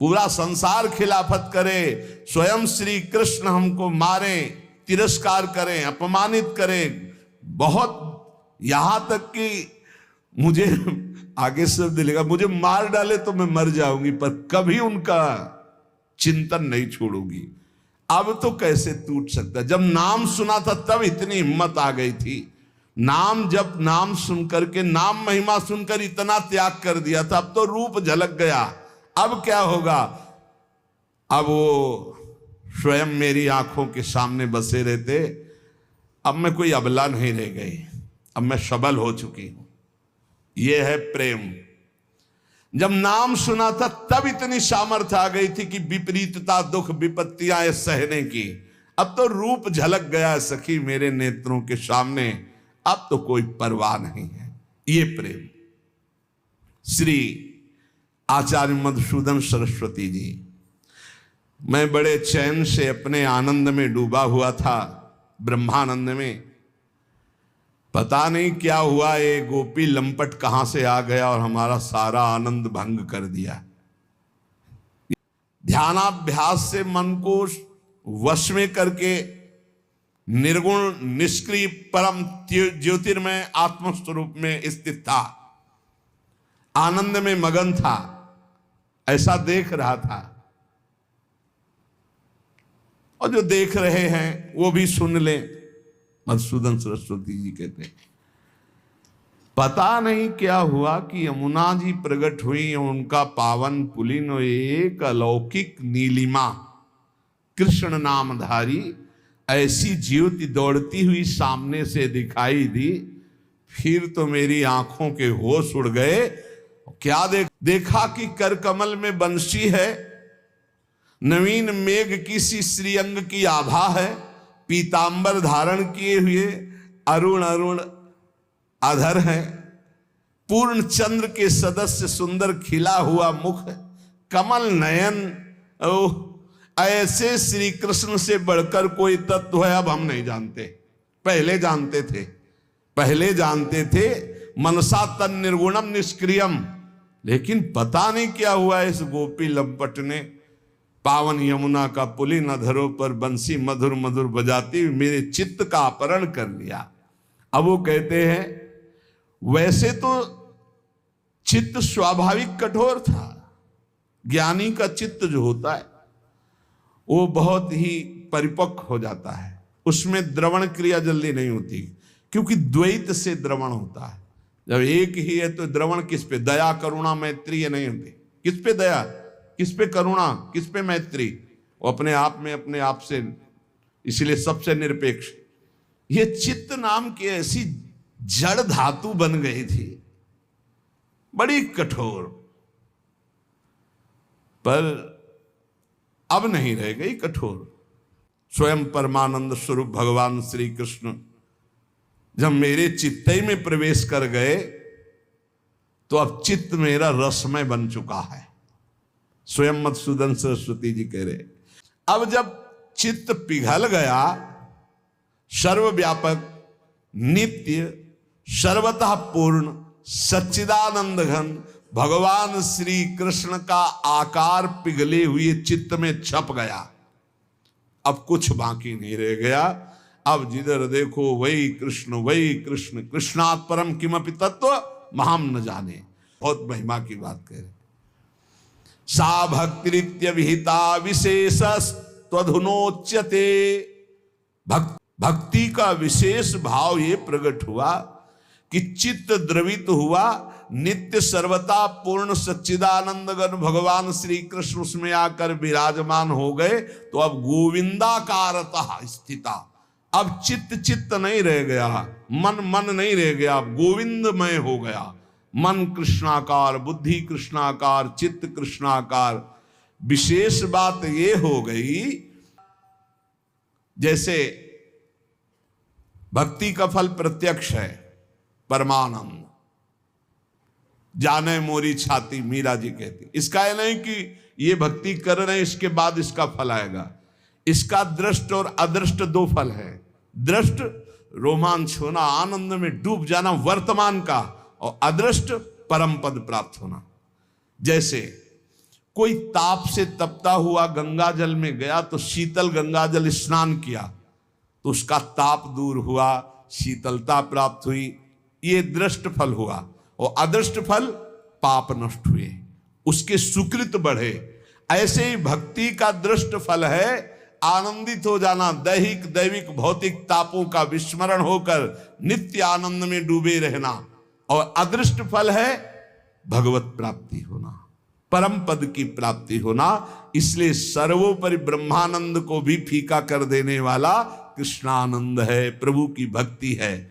पूरा संसार खिलाफत करे, स्वयं श्री कृष्ण हमको मारें, तिरस्कार करें, अपमानित करें, बहुत यहां तक कि मुझे आगे शब्द लिखा, मुझे मार डाले तो मैं मर जाऊंगी पर कभी उनका चिंतन नहीं छोड़ूंगी। अब तो कैसे टूट सकता? जब नाम सुना था तब इतनी हिम्मत आ गई थी। जब नाम सुनकर के, नाम महिमा सुनकर इतना त्याग कर दिया था, अब तो रूप झलक गया। अब क्या होगा? अब वो स्वयं मेरी आंखों के सामने बसे रहते। अब मैं कोई अबला नहीं रह गई, अब मैं सबल हो चुकी हूं। यह है प्रेम। जब नाम सुना था तब इतनी सामर्थ्य आ गई थी कि विपरीतता, दुख, विपत्तियां सहने की। अब तो रूप झलक गया सखी मेरे नेत्रों के सामने, अब तो कोई परवाह नहीं है। ये प्रेम। श्री आचार्य मधुसूदन सरस्वती जी, मैं बड़े चैन से अपने आनंद में डूबा हुआ था, ब्रह्मानंद में। पता नहीं क्या हुआ, ये गोपी लंपट कहां से आ गया और हमारा सारा आनंद भंग कर दिया। ध्यानाभ्यास से मन को वश में करके निर्गुण, निष्क्रिय, परम ज्योतिर्मय आत्मस्वरूप में स्थित था, आनंद में मगन था, ऐसा देख रहा था। और जो देख रहे हैं वो भी सुन लें। मधुसूदन सरस्वती जी कहते हैं, पता नहीं क्या हुआ कि यमुना जी प्रकट हुई, उनका पावन पुलिन एक अलौकिक नीलिमा, कृष्ण नामधारी ऐसी ज्योति दौड़ती हुई सामने से दिखाई दी। फिर तो मेरी आंखों के होश उड़ गए। क्या देखा कि कर कमल में बंसी है, नवीन मेघ की सी श्रीअंग की आभा है, पीतांबर धारण किए हुए अरुण अरुण अधर है, पूर्ण चंद्र के सदस्य सुंदर खिला हुआ मुख, कमल नयन। ओह, ऐसे श्री कृष्ण से बढ़कर कोई तत्व है अब हम नहीं जानते। पहले जानते थे मनसा तन निर्गुणम निष्क्रियम। लेकिन पता नहीं क्या हुआ, इस गोपी लंपट ने पावन यमुना का पुलिन अधरों पर बंसी मधुर मधुर बजाती मेरे चित्त का अपहरण कर लिया। अब वो कहते हैं, वैसे तो चित्त स्वाभाविक कठोर था। ज्ञानी का चित्त जो होता है वो बहुत ही परिपक्व हो जाता है, उसमें द्रवण क्रिया जल्दी नहीं होती, क्योंकि द्वैत से द्रवण होता है। जब एक ही है तो द्रवण किस पे? दया, करुणा, मैत्री, ये नहीं होती। किस पे दया, किस पे करुणा, किस पे मैत्री? वो अपने आप में, अपने आप से, इसलिए सबसे निरपेक्ष। ये चित्त नाम की ऐसी जड़ धातु बन गई थी, बड़ी कठोर, पर अब नहीं रह गई कठोर। स्वयं परमानंद स्वरूप भगवान श्री कृष्ण जब मेरे चित्त में प्रवेश कर गए तो अब चित्त मेरा रसमय बन चुका है। स्वयं मधुसूदन सरस्वती जी कह रहे, अब जब चित्त पिघल गया, सर्वव्यापक, नित्य, सर्वतः पूर्ण, सच्चिदानंद घन भगवान श्री कृष्ण का आकार पिघले हुए चित्त में छप गया। अब कुछ बाकी नहीं रह गया। अब जिधर देखो वही कृष्ण, कृष्णात् परम किमपि तत्व महाम न जाने। बहुत महिमा की बात कह रहे। सा भक्तिरित्य विहिता विशेष त्वधुनोच्यते। भक्ति का विशेष भाव ये प्रकट हुआ कि चित्त द्रवित हुआ, नित्य सर्वता पूर्ण सच्चिदानंद घन भगवान श्री कृष्ण उसमें आकर विराजमान हो गए। तो अब गोविंदाकारतः स्थिता, अब चित्त नहीं रह गया, मन नहीं रह गया, अब गोविंदमय हो गया। मन कृष्णाकार, बुद्धि कृष्णाकार, चित्त कृष्णाकार। विशेष बात ये हो गई, जैसे भक्ति का फल प्रत्यक्ष है, परमानंद जाने मोरी छाती, मीरा जी कहती। इसका यह नहीं कि ये भक्ति कर रहे हैं इसके बाद इसका फल आएगा। इसका दृष्ट और अदृष्ट दो फल है। दृष्ट रोमांच होना, आनंद में डूब जाना वर्तमान का, और अदृष्ट परम पद प्राप्त होना। जैसे कोई ताप से तपता हुआ गंगा जल में गया तो शीतल गंगा जल स्नान किया तो उसका ताप दूर हुआ, शीतलता प्राप्त हुई, ये दृष्ट फल हुआ। और अदृष्ट फल पाप नष्ट हुए, उसके सुकृत बढ़े। ऐसे ही भक्ति का दृष्ट फल है आनंदित हो जाना, दैहिक दैविक भौतिक तापों का विस्मरण होकर नित्य आनंद में डूबे रहना। और अदृष्ट फल है भगवत प्राप्ति होना, परम पद की प्राप्ति होना। इसलिए सर्वोपरि ब्रह्मानंद को भी फीका कर देने वाला कृष्णानंद है, प्रभु की भक्ति है।